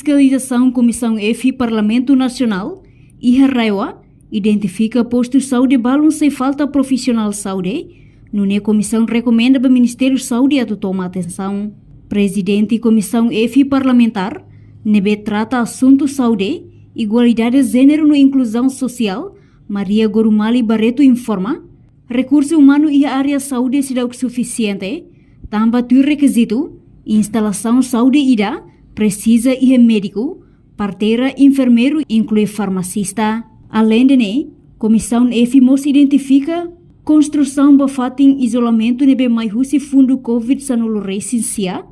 Fiscalização Comissão F Parlamento Nacional, Iha Raiwa, identifica posto de saúde balão sem falta profissional saúde. A comissão recomenda para o Ministério da Saúde a tomar atenção. Presidente Comissão F Parlamentar, nebe trata assunto saúde, igualdade de gênero e inclusão social, Maria Gorumali Barreto informa, recurso humano e a área saúde será o suficiente, também tu requisito, instalação saúde ida, precisa e médico, parteira, enfermeiro, inclui farmacista. Além de Comissão F mos identifica construção bafating isolamento nebe mais fundo Covid sanolo recensia,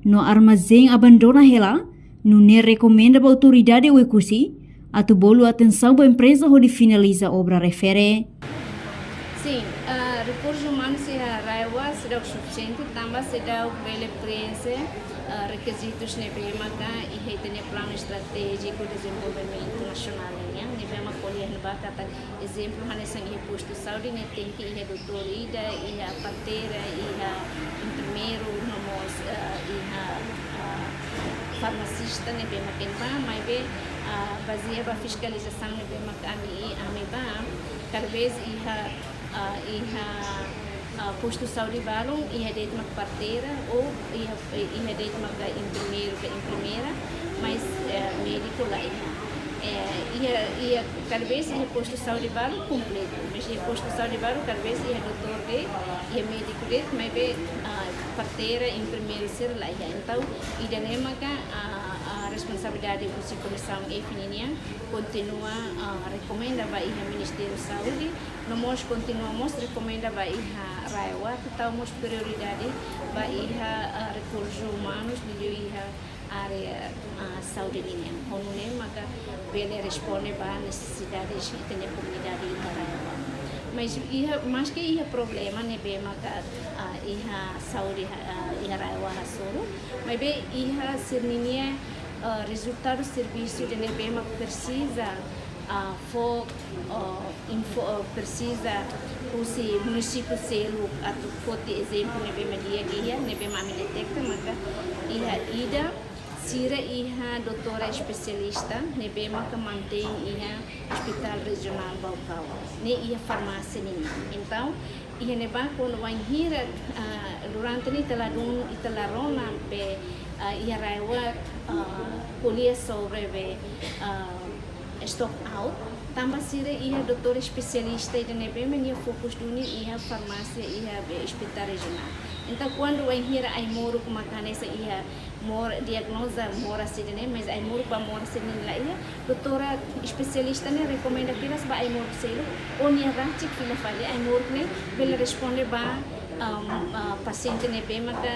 no armazém abandona ela, não recomenda para a autoridade o ecusi, atu bolo atenção para a empresa onde finaliza a obra refere. Sim, recursos humanos e a Raiwa será o suficiente, também será o bela experiência, requisitos nebe maca e tem plano estratégico de desenvolvimento nacional, nebe maca colher kata exemplo hanesan ia posto saúde ne tem que ia doutor ida ia parteira ia enfermeiro nomos ia farmacista ne bem makin ba mas be baseia ba fiscalização ne bem makami ami ba talvez ia posto saúde balão ia det mak parteira ou ia det mak enfermeiro ke enfermeira mas médico lá ia talvez ia posto saúde balão completo mas ia posto saúde balão talvez ia doutor de ia médico de mas be parteira enfermeiro ser lá então ida nema ka a responsabilidade do comissão e fininha continua recomenda ba ia Ministério da Saúde nós continuamos recomenda ba ia Raiwa temos prioridade ba ia recursos humanos de ia área saúde linha onde maka bele responde ba necessidades da comunidade da Raiwa mas mais que ia problema ne be maka ia saúde ia Raiwa solo mas be ia serninia resultado do serviço de nebema precisa precisa o município selo atau foto exemplo nebema dia dia nebema me detecta maka ida sira iha doutora especialista nebema que mantém iha hospital regional Baucau ne iha farmácia ni então iha neba quando vai hira durante ni teladun itelarona be ia Raiwa kuliah sobre stock out tambah sira ia doutor especialista e nebema ia fokus dunia ia farmácia ia hospital regional então quando vai hira ai moro com makanesa ia mora diagnosa mora sidene mas ai moro ba mora sidene lá ia doutora especialista ne recomenda piras ba ai moro selo on ia rachik fila fale ai moro ne bela responde ba paciente nebema ka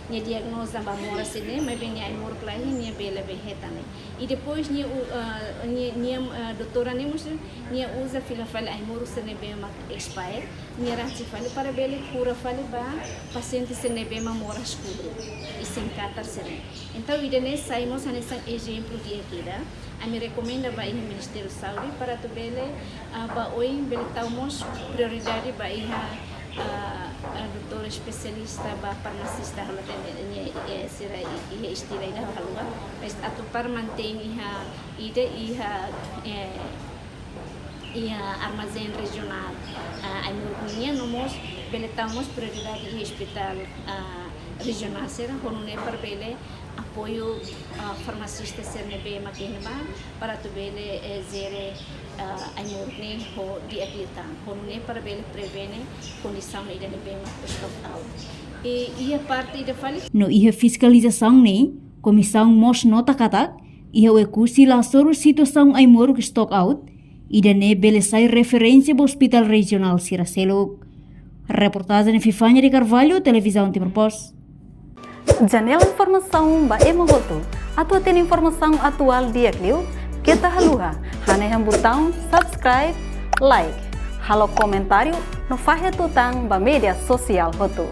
nia diagnosa ba mora sene mas bem ai moro lá nia bela behetane e depois nia doutora nia usa fila fale ai moro sene bema expire nia rachik fale para bela cura fale ba paciente sene bema mora escuro e sem catar sene então idene saímos nesse exemplo de aqui da a me recomenda ba ia Ministério da Saúde para tu bela ba oi bela tamos prioridade ba ia doutor especialista ba farmacista hala tene sira ia istira ida halwa mas atu par mantém ia armazém regional ai murnia nomos beletamos prioridade ia hospital regional sera honune par bele apoio farmacista ser nebe makinba para tu bele zere ai murni ho diabeta honune para bele prevene condição ida nebe stock out e ia parte da fali no ia fiscalização comissão mos nota katak ia o cursi la soru situação ai moro stock out ida ne bele sai referência do hospital regional Siracelo. Reportagem de Fifanya de Carvalho, televisão Timor Post. Janela informação ba emogoto. Atua tem informação atual dia clio. Kita haluha. Haneham botão subscribe, like. Halo comentário no fahe tutang ba media sosial hoto.